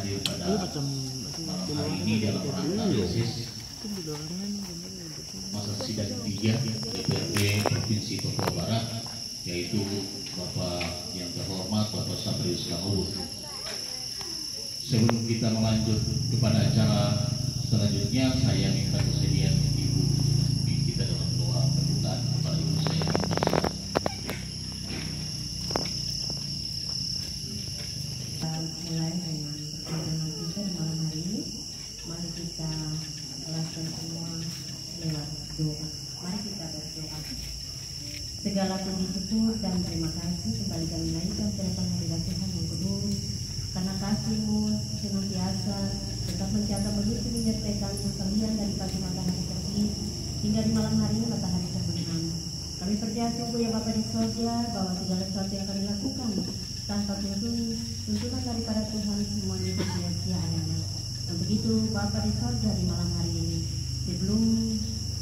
hadir pada malam hari ini dalam rangka reses masa sidang ketiga DPRD Provinsi Papua Barat, yaitu Bapak yang terhormat Bapak Saprius Kamawut. Sebelum kita melanjut kepada acara selanjutnya, saya minta kesediaan Ibu memimpin kita dalam doa pembukaan kepada Ibu saya. Mulai dengan pertemuan kita di malam hari ini, mari kita lakukan semua lewat doa. Mari kita berdoa. Segala puji syukur dan terima kasih kembali kami naikkan ke depan hadirat Tuhan yang kudus, karena kasih-Mu senantiasa tetap menjaga begitu menyertai kami sekalian dari pagi matahari terbit hingga di malam hari ini matahari terbenam. Kami percaya sungguh ya Bapa di sorga bahwa segala sesuatu yang kami lakukan tanpa tuntunan daripada Tuhan semuanya sia-sia adanya. Untuk itu Bapa di sorga di malam hari ini, sebelum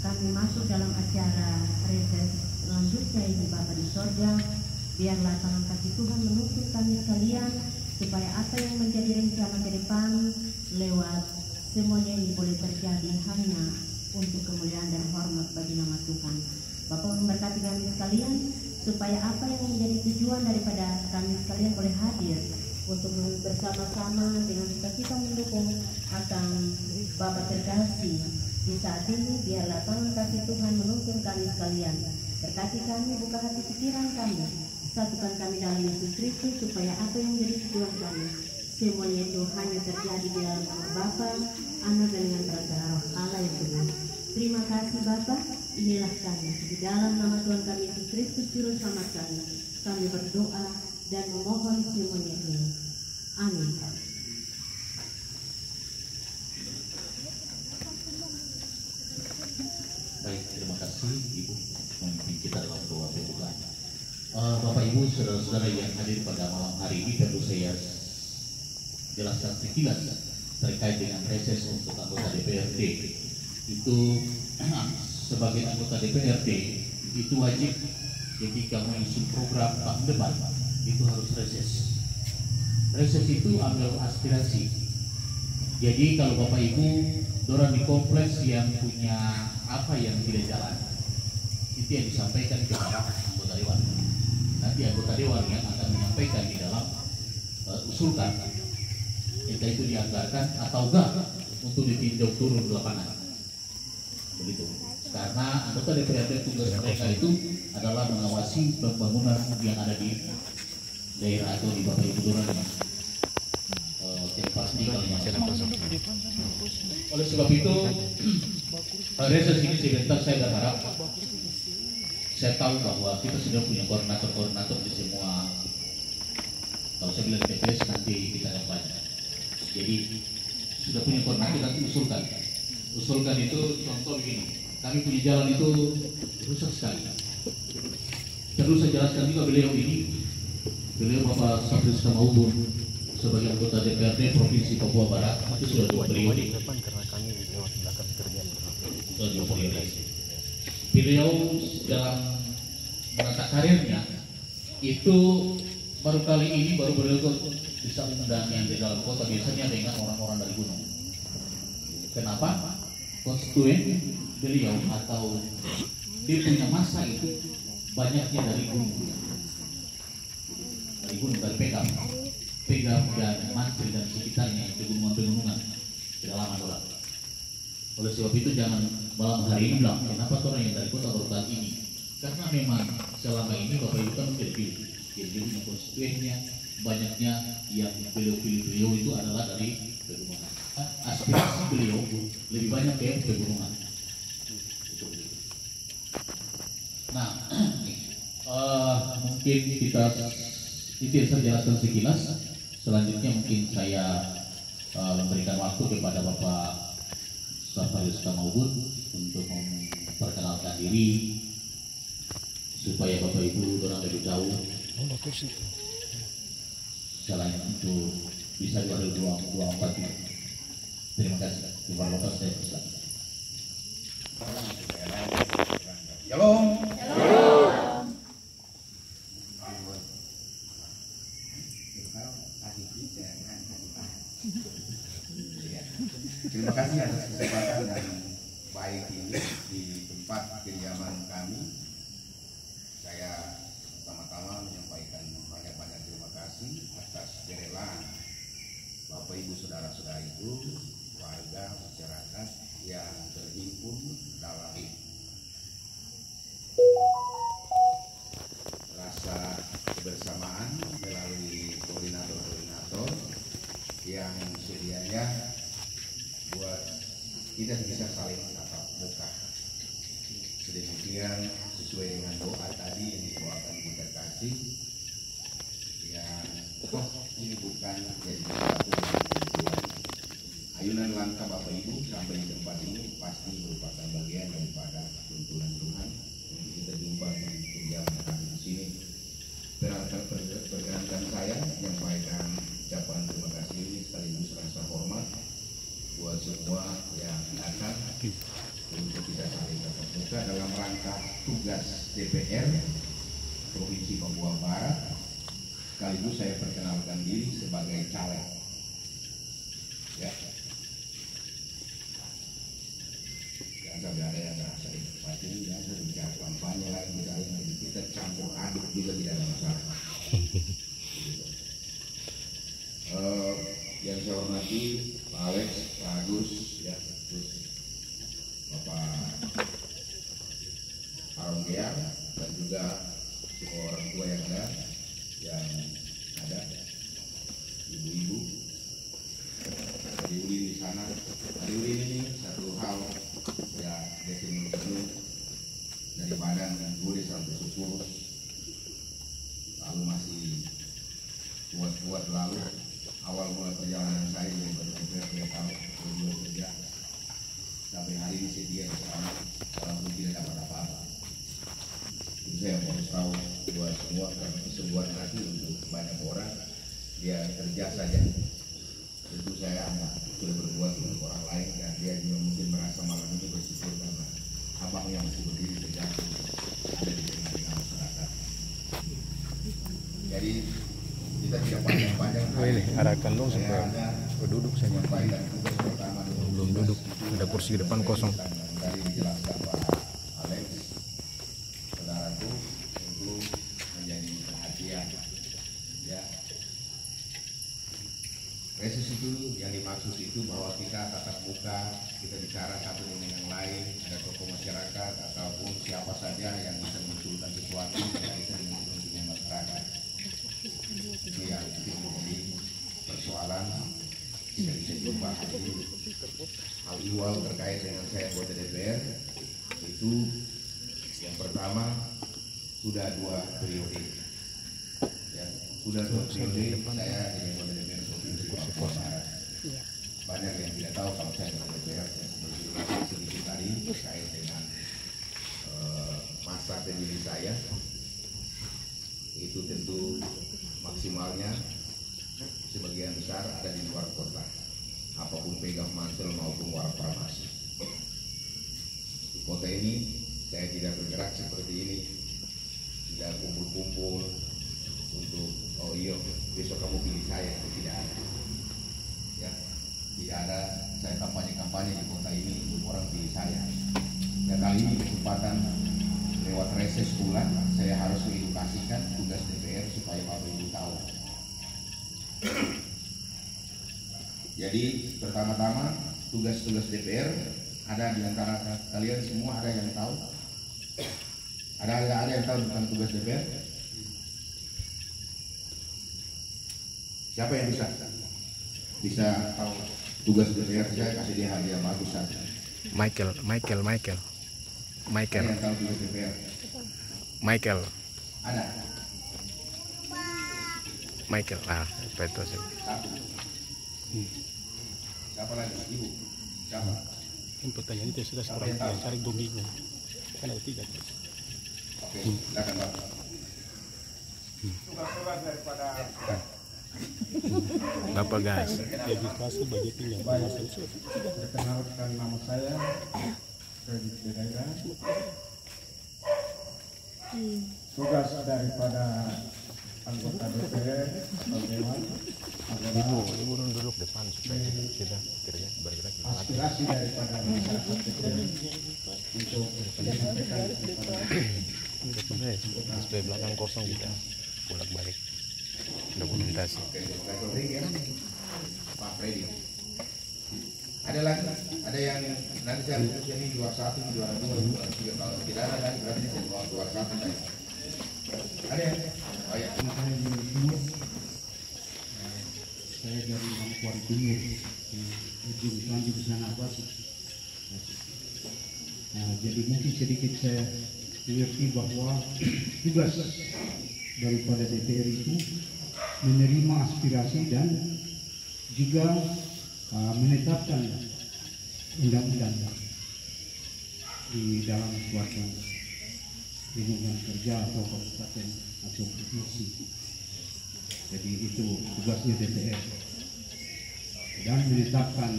kami masuk dalam acara reses selanjutnya ini Bapa di sorga, biarlah tangan kasih Tuhan menuntun kami sekalian supaya apa yang menjadi rencana ke depan lewat semuanya ini boleh terjadi hanya untuk kemuliaan dan hormat bagi nama Tuhan. Bapak memberkati kami sekalian supaya apa yang menjadi tujuan daripada kami sekalian boleh hadir untuk bersama-sama dengan kita mendukung akan Bapak terkasih di saat ini. Biarlah tangan kasih Tuhan menuntun kami sekalian. Berkati kami, buka hati pikiran kami, satukan kami dalam Yesus Kristus supaya apa yang menjadi tujuan kami semuanya itu hanya terjadi di dalam nama Bapa, Anak dan dengan perantara Roh Allah yang benar. Terima kasih Bapa, inilah kami di dalam nama Tuhan kami Yesus Kristus Juru Selamat kami berdoa dan memohon semuanya ini. Amin. Baik, terima kasih Ibu memimpin kita dalam doa pembukaan. Bapak Ibu, saudara-saudara yang hadir pada malam hari ini, perlu saya jelaskan sekilas terkait dengan reses untuk anggota DPRD. Itu sebagai anggota DPRD itu wajib ketika mengisi program debat itu harus reses. Reses itu ambil aspirasi. Jadi kalau Bapak Ibu dorang di kompleks yang punya apa yang tidak jalan, itu yang disampaikan kepada anggota dewan. Nanti anggota dewan yang akan menyampaikan di dalam usulkan, entah itu dianggarkan atau enggak untuk ditinjau turun ke lapangan. Begitu. Karena anggota DPRD tugas mereka itu adalah mengawasi pembangunan yang ada di daerah atau di Bapak Ibu dorang pasti oleh sebab itu reses ini sebentar saya berharap, saya tahu bahwa kita sudah punya koordinator di semua, kalau saya bilang TPS nanti kita akan banyak, jadi sudah punya koordinator, nanti usulkan itu. Contoh begini, kami punya jalan itu rusak sekali, perlu saya jelaskan juga beliau Bapak Saprius Kamawut sebagai anggota DPRD Provinsi Papua Barat itu sudah 2 periode. Beliau dalam menata karirnya itu baru kali ini beliau bisa mengundang yang di dalam kota, biasanya dengan orang-orang dari gunung. Kenapa? Konstituen beliau atau dia punya masa itu banyaknya dari gunung, dari Pegam dan Mantri dan sekitarnya, pegunungan kedalaman orang. Oleh sebab itu jangan malam hari ini bilang kenapa orang yang dari kota baru kali ini, karena memang selama ini Bapak Ibu kan pilih punya konstituennya, banyaknya yang beliau itu adalah dari pegunungan. Aspirasi beliau lebih banyak ke pegunungan. Nah, mungkin kita itu yang saya jelaskan sekilas. Selanjutnya mungkin saya memberikan waktu kepada Bapak Saprius Kamawut untuk memperkenalkan diri supaya Bapak Ibu orang lebih jauh. Selain itu bisa 2024. Terima kasih. Terima kasih saya pesan. Shalom. Ya. Terima kasih atas kesempatan yang baik ini di tempat kediaman kami. Saya pertama-tama menyampaikan banyak-banyak terima kasih atas kerelaan Bapak Ibu saudara-saudara itu, warga masyarakat yang terhimpun dalam rasa kebersamaan melalui koordinator-koordinator yang sedianya buat kita bisa saling tatap muka. Sedemikian sesuai dengan doa tadi yang didoakan kita kasih, yang ini bukan jadi satu ayunan langkah Bapak Ibu sampai di tempat ini pasti merupakan bagian daripada tuntunan Tuhan yang kita jumpa di kediaman kami di sini. Perkenankan saya menyampaikan ucapan terima kasih ini sekaligus rasa hormat buat semua yang datang untuk kita saling tatap muka dalam rangka tugas DPR Provinsi Papua Barat. Sekaligus saya perkenalkan diri sebagai caleg. Ya. Jangan sampai ada yang merasa pasti jangan bicara kampanye lagi kita campur aduk juga tidak ada masalah. Yang saya hormati Pak Alex, Pak Agus, ya, terus Bapak Aronggear dan juga semua orang tua yang ada, ibu-ibu, Uli di sana. Uli ini satu hal ya, desin dulu dari badan gue sampai syukur, lalu masih kuat-kuat lalu. Awal mulai perjalanan saya dari beberapa tahun berdua kerja sampai hari ini sedia bersama walaupun tidak dapat apa-apa. Itu saya harus tahu buat semua karena sebuah hati untuk banyak orang dia kerja saja. Tentu saya sudah berbuat untuk orang lain dan dia juga mungkin merasa malam ini bersyukur karena abang yang masih berdiri tegak ada di tengah-tengah masyarakat. Jadi kita tidak panjang-panjang. Ini arahkan dong supaya duduk saya. Belum duduk, ada kursi depan kosong. Dari dijelaskan Pak Alex, saudaraku tentu menjadi perhatian. Ya, reses itu yang dimaksud itu bahwa kita tatap muka, kita bicara satu dengan yang lain, ada tokoh masyarakat ataupun siapa saja yang bisa mengusulkan sesuatu yang bisa dengan kepentingan masyarakat. Itu yang menjadi persoalan kita bisa jumpa hari ini. Hal ihwal terkait dengan saya anggota DPR itu yang pertama sudah 2 periode ya, sudah 2 periode saya jadi anggota DPR Provinsi Papua Barat. Banyak yang tidak tahu kalau saya anggota DPR sedikit tadi terkait dengan masa pemilih saya itu tentu maksimalnya sebagian besar ada di luar kota, apapun pegang mantel maupun warung farmasi. Di kota ini saya tidak bergerak seperti ini, tidak kumpul-kumpul untuk oh iya besok kamu pilih saya, itu tidak ada. Ya, tidak ada saya kampanye di kota ini untuk orang pilih saya. Ya, kali ini kesempatan lewat reses pula saya harus mengedukasikan tugas DPR supaya Bapak Ibu tahu. Jadi pertama-tama tugas-tugas DPR ada di antara kalian semua ada yang tahu? Ada yang tahu tentang tugas DPR? Siapa yang bisa tahu tugas DPR? Saya kasih dia hadiah bagus saja. Michael. Yang tahu tugas DPR? Michael. Ada. Michael. Apa itu sih? Satu. Siapa lagi? Ibu. Siapa? Pertanyaan itu sudah seorang yang cari bingung. Kan ada 3. Oke, silakan Pak. Tugas-tugas daripada Bapak guys. Edukasi budgeting yang berhasil. perkenalkan nama saya Freddy Bedaya. Tugas daripada anggota DPR atau Dewan adalah Ibu duduk depan supaya kita akhirnya bergerak. aspirasi daripada masyarakat kecil untuk menyampaikan kepada Supaya belakang kosong kita bolak balik dokumentasi. Oke, Pak Taufik ya, Pak Freddy. Ada lagi, ada yang nanti saya urus ini juara 1, juara 2, juara 3. Kalau tidak ada lagi berarti saya bawa juara 1 lagi. Ada ya? Oh ya. saya di timur, saya dari Manokwari Timur di ujung Tanjung Sana Abbas. Nah, jadi mungkin sedikit saya mengerti bahwa tugas daripada DPR itu menerima aspirasi dan juga menetapkan undang-undang di dalam suatu lingkungan kerja atau kabupaten atau provinsi. Jadi itu tugasnya DPR dan menetapkan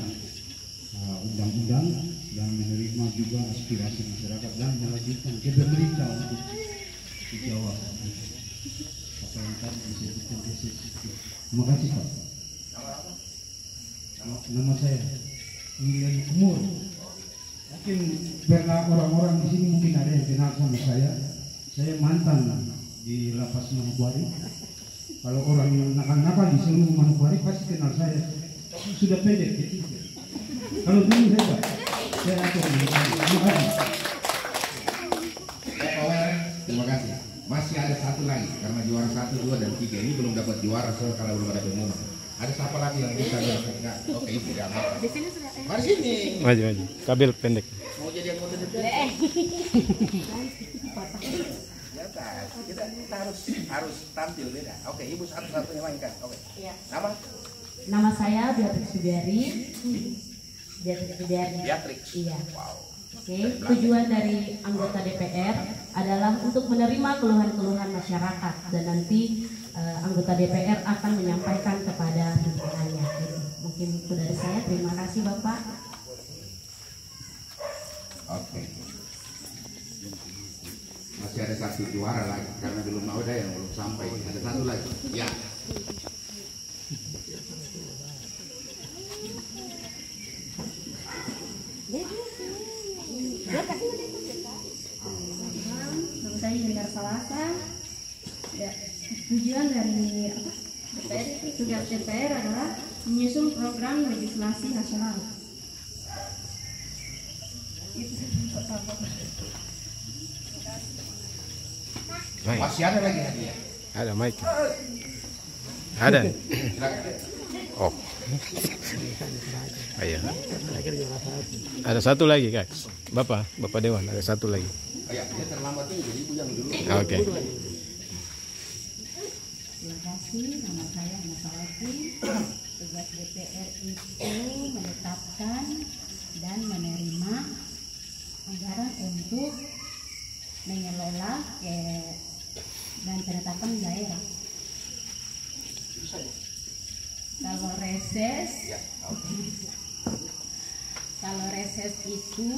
undang-undang dan menerima juga aspirasi masyarakat dan melanjutkan ke pemerintah untuk dijawab apa yang tadi disebutkan tesis. Terima kasih Pak. Nama saya William Umur. Mungkin karena orang-orang di sini mungkin ada yang kenal sama saya. Saya mantan di lapas Manokwari. Kalau orang yang nakal-nakal di seluruh Manokwari pasti kenal saya. Sudah pendek kecil. Kalau dulu hebat. Saya akan terima kasih. Terima kasih. Masih ada satu lagi karena juara 1, 2, dan 3 ini belum dapat juara soalnya karena belum ada pengumuman. Ada siapa lagi yang bisa enggak? Oke, itu jangan. Di sini sudah Mari sini. Maju. Kabel pendek. Mau jadi anggota DPR? Kita harus tampil beda. Oke, Ibu satu-satunya mainkan. Oke. Iya. Nama? Nama saya Beatrix Subiari. Beatrix. Iya. Wow. Oke, tujuan dari anggota DPR adalah untuk menerima keluhan-keluhan masyarakat dan nanti anggota DPR akan menyampaikan kepada pimpinannya. Mungkin itu dari saya. Terima kasih Bapak. Oke. Masih ada satu juara lagi karena belum ada yang belum sampai. Ada satu lagi. Ya. Nama saya Yudhar Salasa. Ya, tujuan dari DPR itu, tugas DPR adalah menyusun program legislasi nasional. Baik. Masih ada lagi hadiah. Ada mic. Ada. Silakan. Oh. Ayo. Ada satu lagi, guys. Bapak Dewan, ada satu lagi. Ya, dia terlambat ini jadi Ibu yang dulu. Oke. Terima kasih. Nama saya Ana Salati. Tugas DPR itu menetapkan dan menerima anggaran untuk mengelola dan penetapan daerah. Kalau reses itu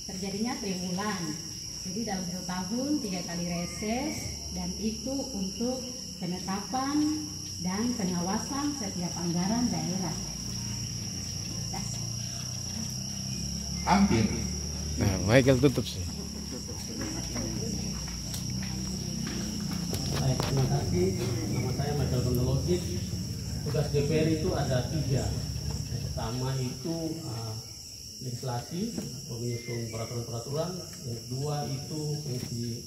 terjadinya triwulan. Jadi dalam 1 tahun 3 kali reses dan itu untuk penetapan dan pengawasan setiap anggaran daerah. Hampir. Nah, Michael tutup sih. Baik, terima kasih. Nama saya Michael Kondologis. Tugas DPR itu ada 3. Yang pertama itu legislasi atau menyusun peraturan-peraturan. Yang kedua itu fungsi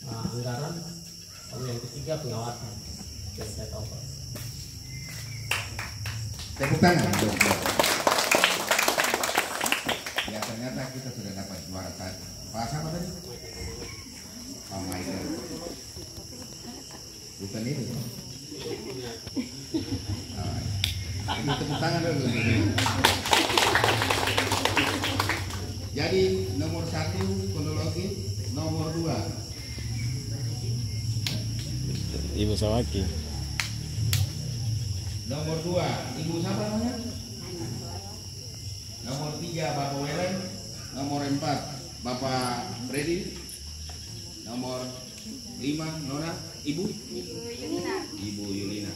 anggaran. Lalu yang ketiga pengawasan. Yang saya tahu Pak. Tepuk tangan. Ya, ternyata kita sudah dapat juara 1. Pak siapa tadi? Pak Michael. Bukan ini. Ini tepuk tangan dulu. Jadi nomor 1 Kondologi, nomor 2 Ibu Sawaki. nomor 2 Ibu siapa namanya? Nomor 3 Bapak Welen, nomor 4 Bapak Freddy, nomor 5 Nona, Ibu Yulina.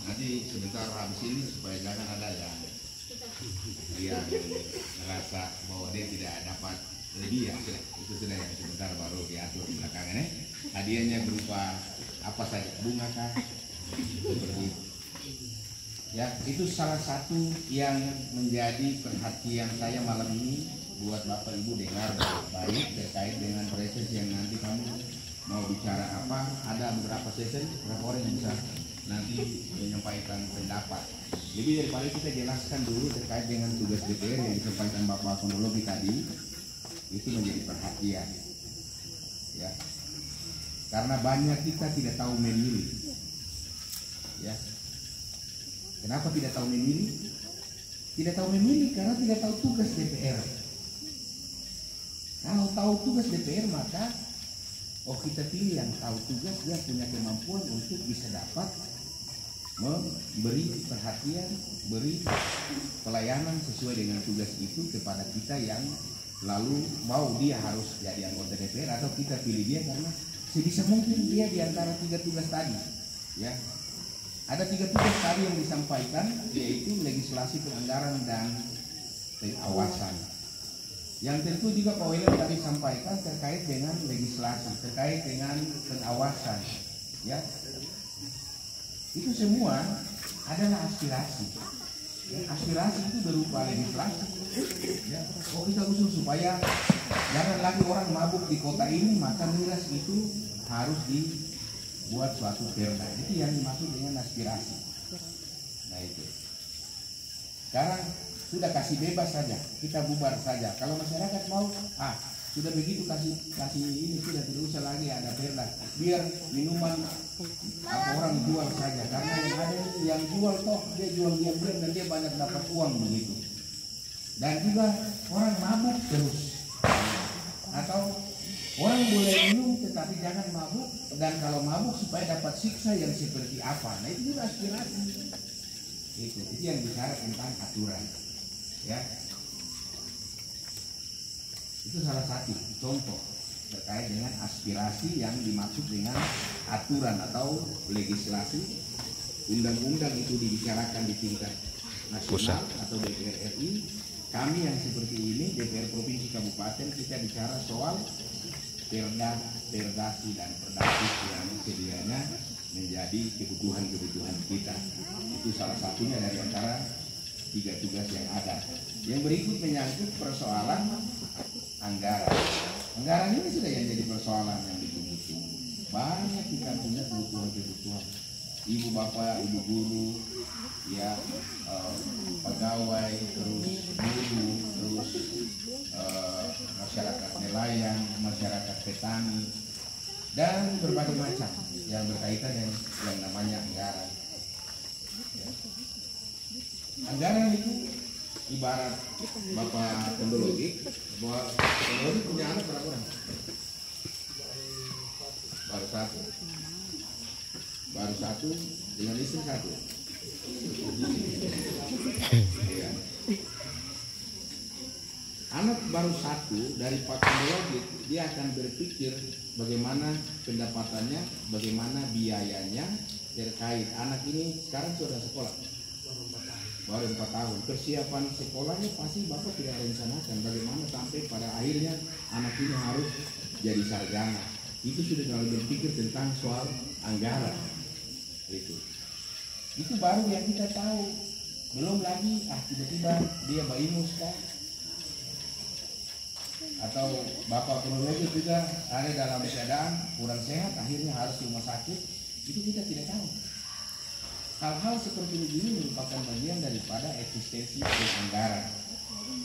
Nanti sebentar habis ini supaya jangan ada yang merasa bahwa dia tidak dapat lebih ya, itu sudah yang sebentar baru diatur di belakangnya. Hadiahnya berupa apa saja, bunga kah? Seperti itu. Ya, itu salah satu yang menjadi perhatian saya malam ini buat Bapak Ibu dengar baik terkait dengan proses yang nanti kamu mau bicara apa. Ada beberapa sesi, berapa orang yang bisa nanti menyampaikan pendapat. Lebih daripada kita jelaskan dulu terkait dengan tugas DPR yang disampaikan Bapak Kronologi tadi, itu menjadi perhatian. Ya, karena banyak kita tidak tahu memilih. Ya, kenapa tidak tahu memilih? Tidak tahu memilih karena tidak tahu tugas DPR. Kalau tahu tugas DPR maka kita pilih yang tahu tugas, dia punya kemampuan untuk bisa dapat memberi perhatian, beri pelayanan sesuai dengan tugas itu kepada kita yang lalu mau dia harus jadi anggota DPR atau kita pilih dia karena sebisa mungkin dia di antara 3 tugas tadi. Ya, ada 3 tugas tadi yang disampaikan, yaitu legislasi, penganggaran, dan pengawasan. Yang tentu juga Pak William tadi sampaikan terkait dengan legislasi, terkait dengan pengawasan. Ya, itu semua adalah aspirasi. Ya, aspirasi itu berupa legislasi. Ya, kita usul supaya jangan lagi orang mabuk di kota ini, maka miras itu harus dibuat suatu perda. Itu yang dimaksud dengan aspirasi. Nah itu. Sekarang sudah kasih bebas saja, kita bubar saja. Kalau masyarakat mau, sudah begitu kasih ini, sudah tidak usah lagi ada perda. Biar minuman orang jual saja, karena yang ada yang jual toh dia jual diam-diam dan dia banyak dapat uang begitu. Dan juga orang mabuk terus, atau orang boleh minum tetapi jangan mabuk, dan kalau mabuk supaya dapat siksa yang seperti apa. Nah itu juga aspirasi. Itu yang bicara tentang aturan. Ya, itu salah satu contoh terkait dengan aspirasi yang dimaksud dengan aturan atau legislasi. Undang-undang itu dibicarakan di tingkat nasional atau DPR RI. Kami yang seperti ini DPR Provinsi Kabupaten, kita bicara soal perda, perdasi, dan perdaktis yang sedianya menjadi kebutuhan kita. Itu salah satunya dari antara 3 tugas yang ada. Yang berikut menyangkut persoalan anggaran. Anggaran ini sudah yang jadi persoalan yang ditunggu. Banyak kita punya kebutuhan. Ibu bapak, ibu guru, ya, pegawai, terus guru, terus masyarakat nelayan, masyarakat petani, dan berbagai macam yang berkaitan dengan yang namanya anggaran. Ya. Anggaran itu ibarat Bapak Kronologi, bahwa Kronologi punya anak berapa orang? Baru satu dengan istri 1. Ya. Anak baru 1 dari Pak Kronologi, dia akan berpikir bagaimana pendapatannya, bagaimana biayanya terkait anak ini sekarang sudah sekolah. Baru 4 tahun, persiapan sekolahnya pasti Bapak tidak rencanakan bagaimana sampai pada akhirnya anak ini harus jadi sarjana. Itu sudah dalam berpikir tentang soal anggaran. Itu baru yang kita tahu. Belum lagi tiba-tiba dia bayimus kan, atau Bapak Kronologi juga ada dalam keadaan kurang sehat, akhirnya harus di rumah sakit. Itu kita tidak tahu. Hal-hal seperti ini merupakan bagian daripada eksistensi anggaran.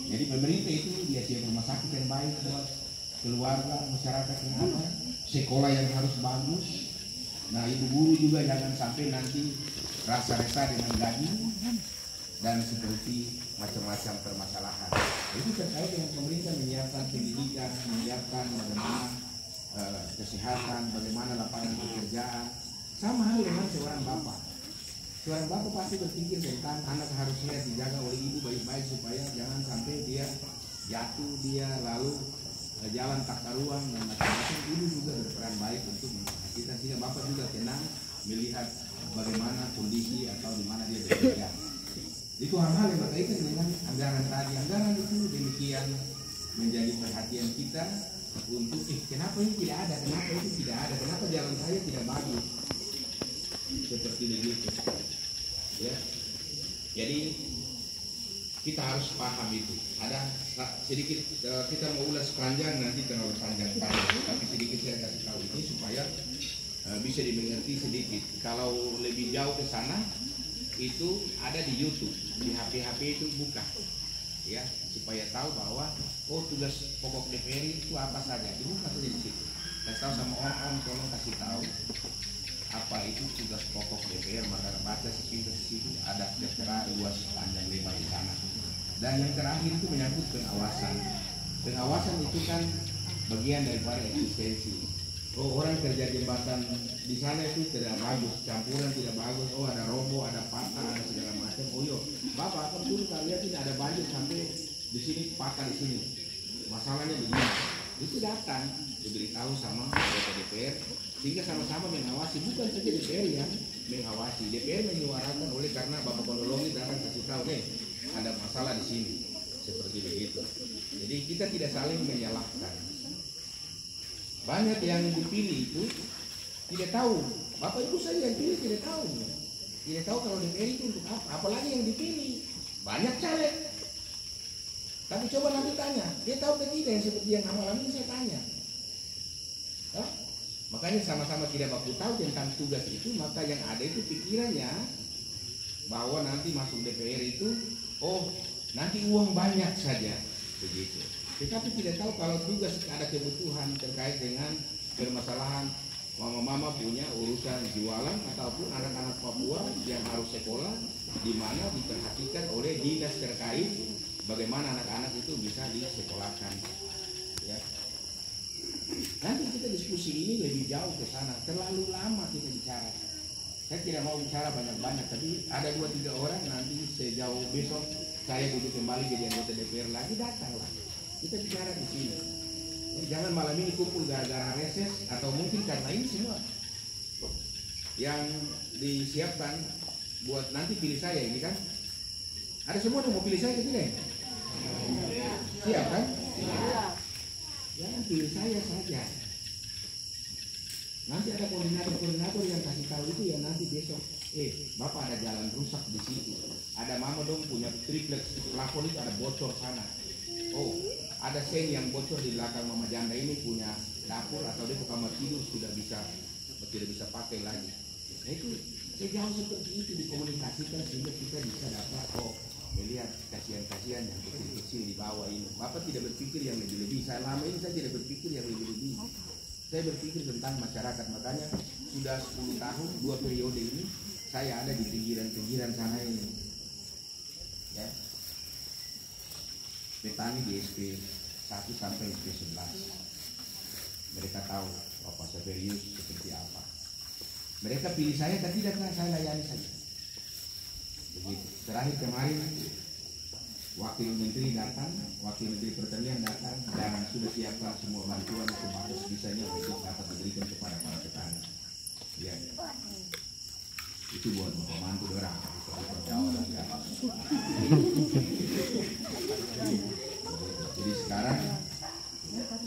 Jadi pemerintah itu dia siap rumah sakit yang baik buat keluarga, masyarakat yang ada, sekolah yang harus bagus. Nah, ibu guru juga jangan sampai nanti rasa-rasa dengan gaji dan seperti macam-macam permasalahan. Itu terkait dengan pemerintah menyiapkan pendidikan, menyiapkan bagaimana kesehatan, bagaimana lapangan pekerjaan. Sama hal dengan seorang bapak. Seorang bapak pasti berpikir tentang anak harusnya dijaga oleh ibu baik-baik supaya jangan sampai dia jatuh, dia lalu jalan tata ruang dan macam-macam, ini juga berperan baik untuk memperhatikan sehingga Bapak juga tenang melihat bagaimana kondisi atau di mana dia bekerja. Itu hal-hal yang berkaitan dengan anggaran tadi. Anggaran itu demikian menjadi perhatian kita untuk kenapa ini tidak ada, kenapa itu tidak ada, kenapa jalan saya tidak bagus, seperti begitu. Ya, jadi kita harus paham itu. Ada sedikit kita mau ulas panjang nanti terlalu panjang, tapi sedikit saya kasih tahu ini supaya bisa dimengerti sedikit. Kalau lebih jauh ke sana itu ada di YouTube, di HP itu buka, ya, supaya tahu bahwa tugas pokok DPR itu apa saja, dibuka saja di situ. Kasih tahu sama orang tolong kasih tahu apa itu tugas pokok DPR, maka baca sepintas di situ ada tertera luas panjang lebar di sana. Dan yang terakhir itu menyangkut pengawasan. Pengawasan itu kan bagian daripada eksistensi. Orang kerja jembatan di sana itu tidak bagus, campuran tidak bagus. Ada roboh, ada patah, ada segala macam. Bapak akan dulu kalian ini ada banjir sampai di sini patah di sini. Masalahnya begini. Itu datang diberitahu sama anggota DPR sehingga sama-sama mengawasi. Bukan saja DPR yang mengawasi, DPR menyuarakan oleh karena Bapak Kondologi datang kasih tahu ada masalah di sini, seperti begitu. Jadi kita tidak saling menyalahkan. Banyak yang dipilih itu tidak tahu, Bapak Ibu saya yang pilih tidak tahu kalau DPR itu untuk apa, apalagi yang dipilih banyak caleg. Tapi coba nanti tanya, dia tahu ke tidak yang seperti yang malam ini saya tanya. Makanya sama-sama tidak baku tahu tentang tugas itu, maka yang ada itu pikirannya bahwa nanti masuk DPR itu nanti uang banyak saja begitu. Tetapi tidak tahu kalau tugas ada kebutuhan terkait dengan permasalahan mama-mama punya urusan jualan ataupun anak-anak Papua yang harus sekolah, di mana diperhatikan oleh dinas terkait bagaimana anak-anak itu bisa disekolahkan. Ya. Nanti kita diskusi ini lebih jauh ke sana, terlalu lama kita bicara. Saya tidak mau bicara banyak-banyak, tapi ada 2-3 orang nanti sejauh besok saya duduk kembali jadi anggota DPR lagi, datanglah. Kita bicara di sini. Jangan malam ini kumpul gara-gara reses atau mungkin karena ini semua yang disiapkan buat nanti pilih saya ini kan. Ada semua yang mau pilih saya ke sini? Siap kan? Jangan pilih saya saja. Nanti ada koordinator yang kasih tahu itu ya nanti besok. Bapak ada jalan rusak di situ. Ada mama dong punya triplex plafon itu ada bocor sana. Ada seng yang bocor di belakang mama janda ini punya dapur atau dia kamar tidur sudah tidak bisa pakai lagi. Nah itu sejauh seperti itu dikomunikasikan sehingga kita bisa dapat melihat kasihan-kasihan yang kecil-kecil di bawah ini. Bapak tidak berpikir yang lebih-lebih. Selama ini saya tidak berpikir yang lebih-lebih. Saya berpikir tentang masyarakat. Makanya sudah 10 tahun 2 periode ini saya ada di pinggiran-pinggiran sana ini. Ya. Petani di SP 1 sampai SP 11. Mereka tahu Bapak Severius seperti apa. Mereka pilih saya dan tidak saya layani saja. Begitu. Terakhir kemarin Wakil Menteri datang, Wakil Menteri Pertanian datang dan sudah siapkan semua bantuan sebatas bisanya untuk dapat diberikan kepada para petani. Ya. Itu buat membantu orang. Jadi sekarang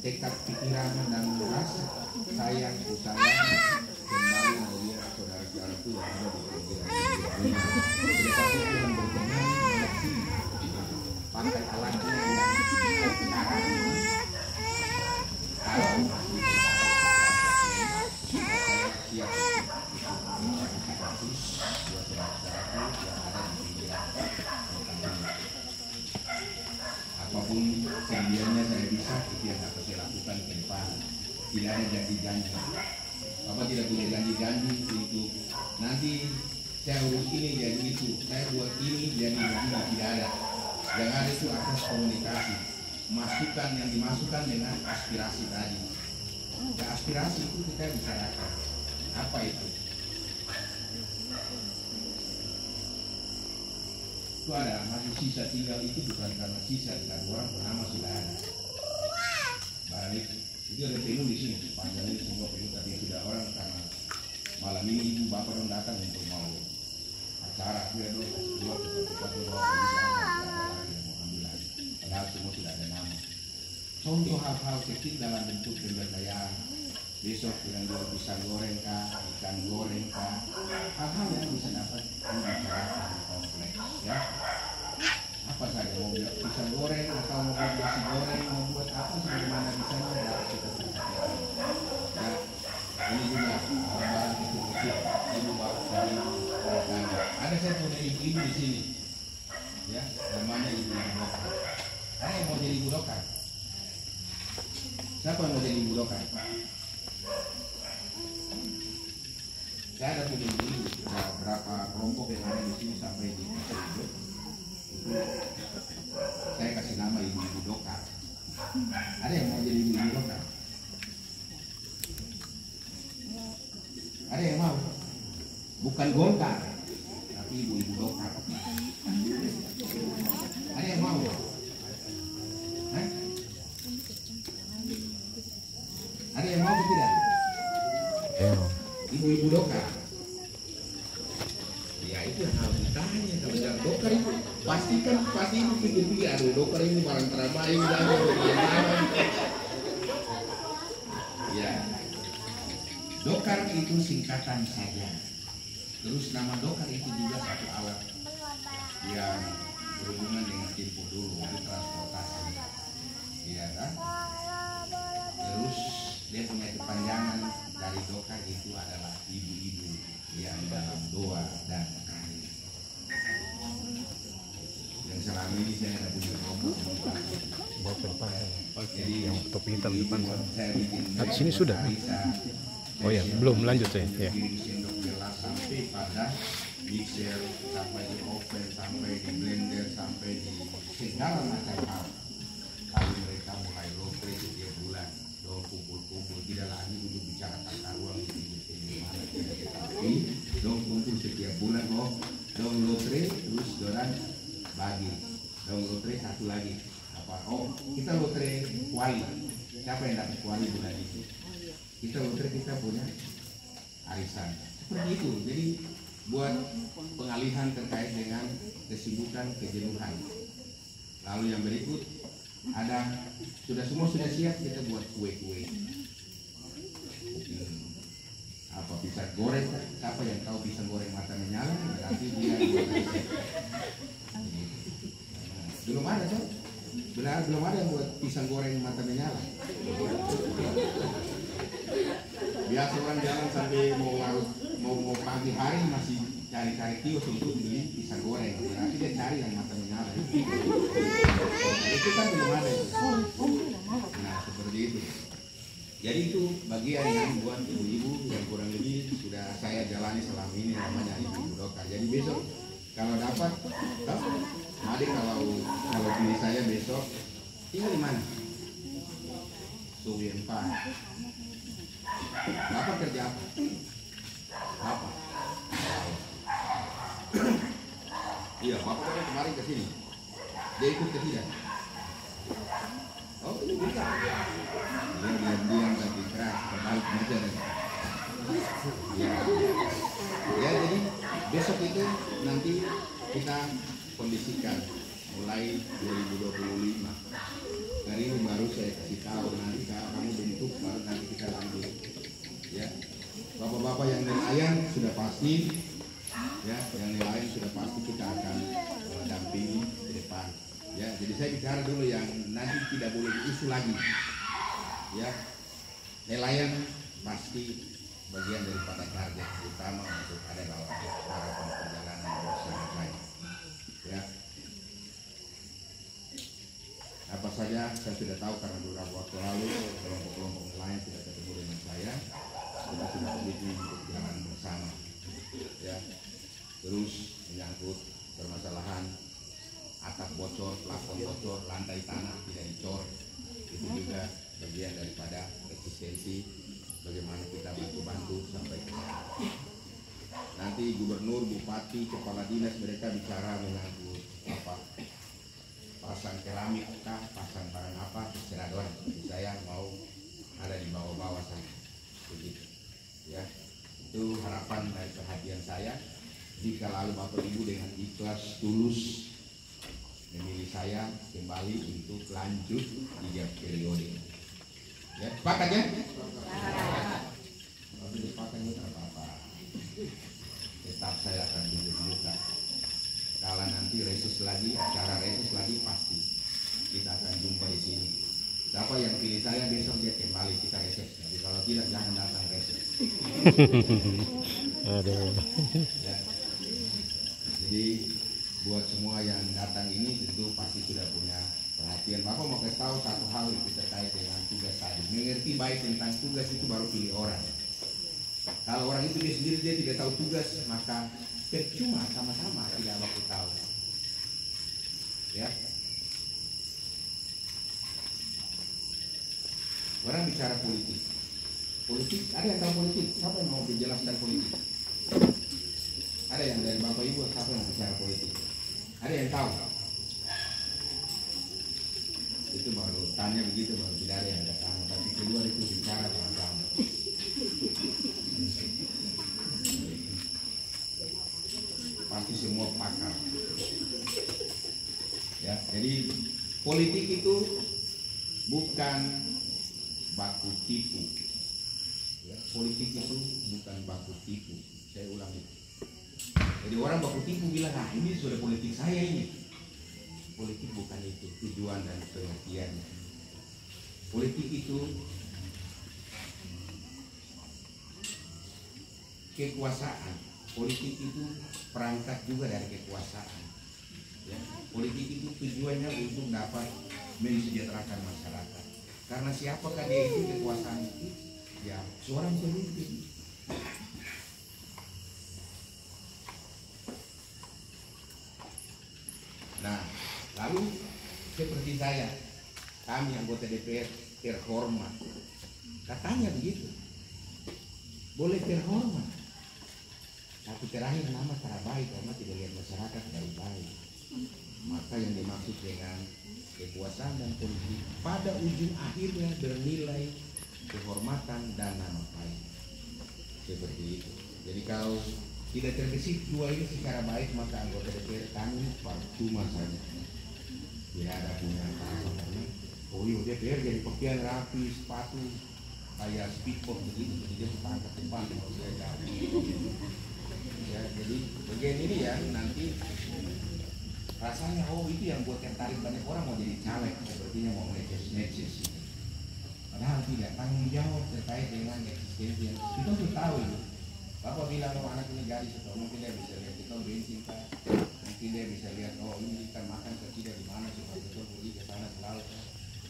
tekad pikiran dan rasa sayang usaha kembali melihat saudara-saudara itu yang ada di pinggiran. Tetapi Tuhan berkenan pakai alatnya yang sekarang ini kalau masih siap buat saudara-saudaraku yang ada di pinggiran. Apapun seandainya saya bisa, itu yang dapat saya lakukan ke depan. Tidak ada janji-janji. Bapak tidak punya janji-janji untuk nanti saya urus ini jadi itu, saya buat ini jadi ini, tidak ada. Yang ada itu atas komunikasi, masukan yang dimasukkan dengan aspirasi tadi. Ya, aspirasi itu kita bicarakan. Apa itu? Itu ada, masih sisa tinggal itu bukan karena sisa, karena orang pertama sudah ada. balik itu ada penuh di sini, panjang ini semua penuh, tapi sudah orang karena malam ini ibu bapak orang datang untuk mau acara, dia dulu kasih keluar cepat-cepat bawa pergi lagi mau ambil lagi, padahal semua tidak ada nama. Contoh hal-hal kecil dalam bentuk pemberdayaan, besok yang jual pisang goreng kah, ikan goreng kah, hal-hal yang bisa dapat dibicarakan di kompleks, ya. Apa saja mau buat pisang goreng atau mau buat nasi goreng, mau buat apa sebagaimana di sana harus kita perhatikan. Ya, ini juga barang kecil-kecil, ibu bapak dari tetangga. Ada saya punya ibu-ibu di sini, ya, namanya ibu Dokar. Ada yang mau jadi ibu Dokar? Siapa yang mau jadi ibu Dokar? Saya ada punya ibu-ibu, berapa kelompok yang ada di sini sampai di itu. Saya kasih nama ibu-ibu Dokar. Ada yang mau jadi ibu-ibu Dokar? Ada yang mau? Bukan Golkar, tapi ibu-ibu Dokar. Ada yang mau? Hah? Ada yang mau atau tidak? Ibu-ibu Dokar. Ya itu yang harus ditanya. Kalau bilang Dokar itu pasti ibu pikir-pikir, aduh Dokar ini barang terbaik ya. Dokar itu singkatan saja. Terus nama Dokar itu juga satu alat yang berhubungan dengan tempo dulu, itu transportasi, iya kan? Terus dia punya kepanjangan dari Dokar itu adalah ibu-ibu yang dalam doa dan kain. Yang selama ini saya ada punya kelompok Bawa ke depan. jadi Yang topi hitam depan. saya bikin Di sini sudah. Oh ya, belum lanjut saya. Ya. sendok gelas sampai pada mixer, sampai di oven, sampai di blender, sampai di segala macam hal. Lalu mereka mulai lotre setiap bulan, dong kumpul-kumpul, tidak lagi duduk bicara tata ruang di mana tapi dong kumpul setiap bulan, dong lotre, terus doran bagi, dong lotre satu lagi apa? Oh, kita lotre kuali, siapa yang dapat kuali bulan itu? Kita lotre, kita punya arisan seperti itu. Jadi buat pengalihan terkait dengan kesibukan kejenuhan. Lalu yang berikut ada semua sudah siap, kita buat kue-kue. Apa pisang goreng? Siapa yang tahu pisang goreng mata menyala? Berarti dia belum ada tuh. Belum ada yang buat pisang goreng mata menyala. Biasa orang jalan sampai mau pagi hari masih cari-cari kios untuk beli pisang goreng. Berarti dia cari yang mata menyala. Itu kan belum ada. Nah seperti itu. Jadi itu bagian yang buat ibu-ibu yang kurang lebih sudah saya jalani selama ini, namanya ibu Dokar. Jadi besok kalau dapat, adik kalau pilih saya besok tinggal di mana? Suwien Pak. Bapak kerja apa? Apa? Iya, Bapak kan kemarin ke sini. Dia ikut ke sini. Oh, ini bisa. Dia diam-diam tapi keras, terbalik aja dan. Ya, jadi besok itu nanti kita kondisikan mulai 2025. Dari ini baru saya kasih tahu, nanti kalau kamu bentuk baru nanti kita lanjut. Ya, bapak-bapak yang nelayan sudah pasti, ya, yang nelayan sudah pasti kita akan dampingi ke depan. Ya, jadi saya bicara dulu yang nanti tidak boleh diusul lagi. Ya, nelayan pasti bagian daripada target utama untuk ada dalam harapan perjalanan bersama baik. Ya. Apa saja saya sudah tahu karena beberapa waktu lalu kelompok-kelompok nelayan sudah ketemu dengan saya, kita sudah komitmen untuk jalan bersama. Ya. Terus menyangkut permasalahan atap bocor, plafon bocor, lantai tanah tidak dicor, itu juga bagian daripada eksistensi bagaimana kita bantu-bantu sampai ke sana. Nanti gubernur, bupati, kepala dinas mereka bicara menyangkut apa, pasang keramik kah, pasang barang apa, terserah doang. Saya mau jika lalu Bapak Ibu dengan ikhlas tulus memilih saya kembali untuk lanjut 3 periode. Ya, sepakat ya? Kalau tidak sepakat itu tidak apa-apa. Tetap saya akan tunjuk-tunjukkan. Kalau nanti reses lagi, acara reses lagi pasti kita akan jumpa di sini. Siapa yang pilih saya besok dia kembali kita reses. Jadi kalau tidak jangan datang reses. Aduh. Ya. Jadi buat semua yang datang ini tentu pasti sudah punya perhatian. Bapak mau kasih tahu satu hal itu terkait dengan tugas tadi. Mengerti baik tentang tugas itu baru pilih orang. Kalau orang itu dia sendiri dia tidak tahu tugas, maka percuma sama-sama tidak baku tahu. Ya. Orang bicara politik. Politik, ada yang tahu politik? Siapa yang mau menjelaskan politik? Ada yang dari Bapak Ibu, siapa yang bicara politik? Ada yang tahu? Itu baru tanya begitu, baru tidak ada yang datang. Tapi keluar itu bicara sama-sama. Pasti semua pakar. Ya, jadi politik itu bukan baku tipu. Ya, politik itu bukan baku tipu. Saya ulang itu. Jadi orang baku tipu bilang, ah ini sudah politik saya ini. Politik bukan itu tujuan dan pengertiannya. Politik itu kekuasaan. Politik itu perangkat juga dari kekuasaan. Ya. Politik itu tujuannya untuk dapat mensejahterakan masyarakat. Karena siapakah dia itu kekuasaan itu? Ya seorang pemimpin. Nah, lalu seperti saya, kami anggota DPR terhormat. Katanya begitu. Boleh terhormat. Tapi terakhir nama tak baik karena tidak lihat masyarakat baik-baik. Maka yang dimaksud dengan kekuasaan dan politik pada ujung akhirnya bernilai kehormatan dan nama baik. Seperti itu. Jadi kalau tidak terbesit dua ini secara baik, maka anggota DPR kami percuma saja. Tidak ada punya apa-apa karena DPR jadi pakaian rapi, sepatu kayak speedboat begitu, jadi dia angkat depan kalau saya jauh. Ya, jadi bagian ini ya nanti rasanya itu yang buat tertarik banyak orang mau jadi caleg, sepertinya mau neces. Padahal tidak, tanggung jawab terkait dengan eksistensi yang kita tuh tahu itu. Bapak bilang anak ini garis, atau mungkin dia bisa lihat kita bensin kan, mungkin dia bisa lihat ini ikan makan tidak di mana supaya kita pergi ke sana ke laut.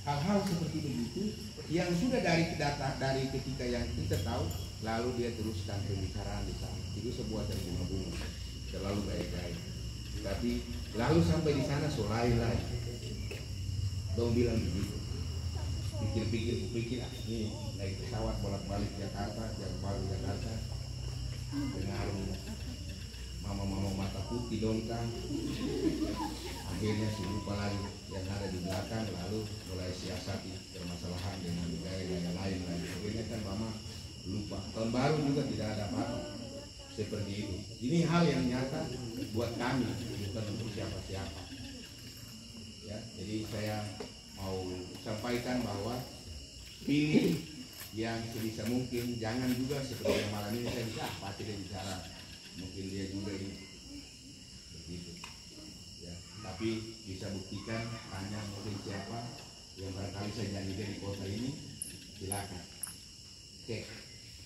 Hal-hal seperti begitu yang sudah dari data dari ketika yang kita tahu, lalu dia teruskan pembicaraan di sana. Itu sebuah bunga-bunga, terlalu baik-baik. Tapi lalu sampai di sana solai dong bilang begitu. Pikir ini naik pesawat bolak-balik Jakarta, dengan mama-mama mata putih dongkang. Akhirnya si lupa lagi yang ada di belakang, lalu mulai siasati permasalahan dengan gaya-gaya lain lagi. Akhirnya kan mama lupa. Tahun baru juga tidak ada apa-apa seperti itu. Ini hal yang nyata buat kami, bukan untuk siapa-siapa. Ya, jadi saya mau sampaikan bahwa pilih yang sebisa mungkin, jangan juga seperti yang malam ini saya bisa tidak bicara, mungkin dia juga ini begitu ya, tapi bisa buktikan hanya mungkin siapa yang barangkali saya janjikan di kota ini, silakan cek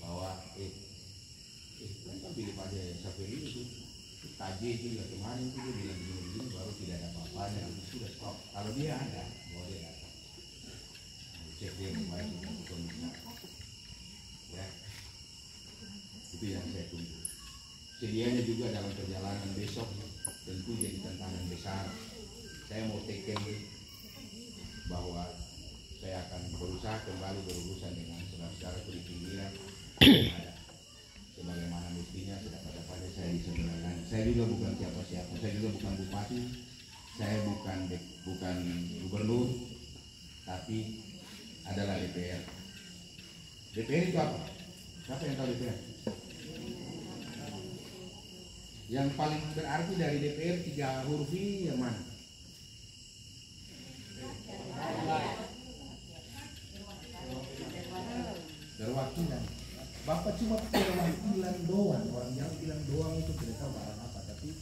bahwa kan pilih pada Saferi itu kaji juga kemarin itu dia bilang begini baru tidak ada apa-apanya, sudah stop. Kalau dia ada boleh datang, cek dia kemarin ya, itu yang saya tunggu. Sedianya juga dalam perjalanan besok tentu jadi tantangan besar. Saya mau teken bahwa saya akan berusaha kembali berurusan dengan saudara-saudara di pinggiran sebagaimana mestinya sedapat-dapatnya saya bisa menangani. Saya juga bukan siapa-siapa, saya juga bukan bupati, saya bukan gubernur, tapi adalah DPR. DPR itu apa? Siapa yang tahu DPR? Yang paling berarti dari DPR 3 huruf ini yang mana? Perwakilan. Bapak cuma perwakilan doang. Orang yang bilang doang itu tidak tahu barang apa, tapi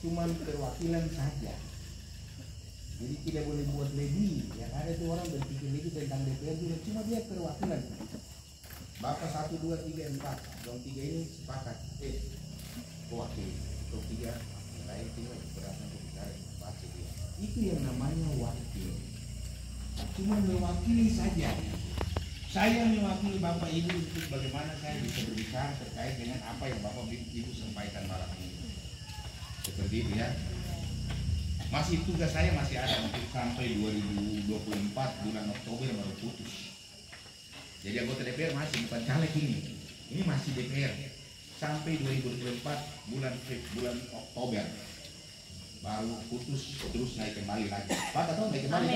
cuma perwakilan saja. Jadi tidak boleh buat lebih. Yang ada tuh orang berpikir lebih tentang DPR juga, cuma dia perwakilan. Bapak 1, 2, 3, 4. Dong 3 ini sepakat. Wakil. Dong 3 yang lain tinggal berasal untuk bicara baca dia. Itu yang namanya wakil. Cuma mewakili saja. Saya mewakili Bapak Ibu untuk bagaimana saya bisa berbicara terkait dengan apa yang Bapak Ibu sampaikan malam ini. Seperti itu ya. Masih tugas saya masih ada untuk sampai 2024 bulan Oktober baru putus. Jadi anggota DPR masih bukan caleg ini. Ini masih DPR. Sampai 2024 bulan Oktober baru putus, terus naik kembali lagi. Pak tahu naik kembali?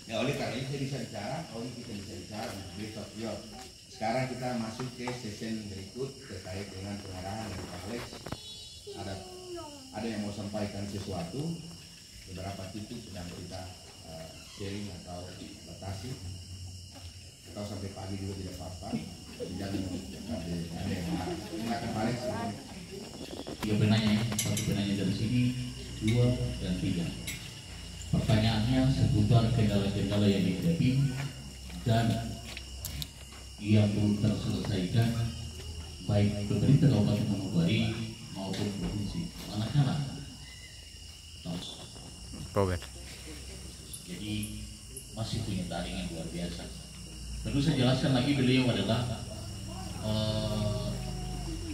Ya oleh karena ini saya bisa bicara, kita bisa bicara besok. Yuk, sekarang kita masuk ke sesi berikut terkait dengan pengarahan dari Pak Alex. Ada yang mau sampaikan sesuatu, beberapa titik sedang kita sharing atau batasi, atau sampai pagi juga tidak apa-apa. Jangan ada yang silakan Pak Alex. 3 penanya, 1 penanya dari sini, 2 dan 3. Pertanyaannya seputar kendala-kendala yang dihadapi dan yang belum terselesaikan baik pemerintah Kabupaten Manokwari maupun provinsi. Manakala jadi masih punya taring yang luar biasa. Perlu saya jelaskan lagi, beliau adalah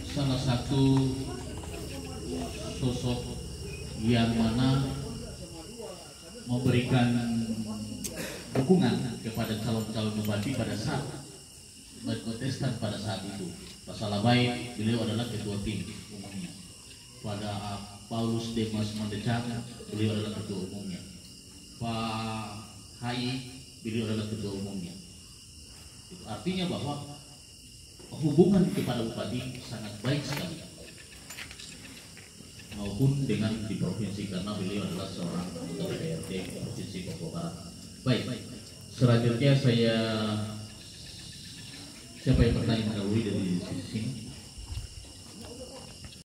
salah satu sosok yang mana memberikan dukungan kepada calon-calon bupati pada saat berkontestan pada saat itu. Pak Salabai, beliau adalah ketua tim umumnya. Pada Paulus Demas Mandecang, beliau adalah ketua umumnya. Pak Hai, beliau adalah ketua umumnya. Itu artinya bahwa hubungan kepada bupati sangat baik sekali, maupun dengan di provinsi, karena beliau adalah seorang anggota DPRD Provinsi Papua Barat. Baik, selanjutnya siapa yang bertanya mendahului dari sini?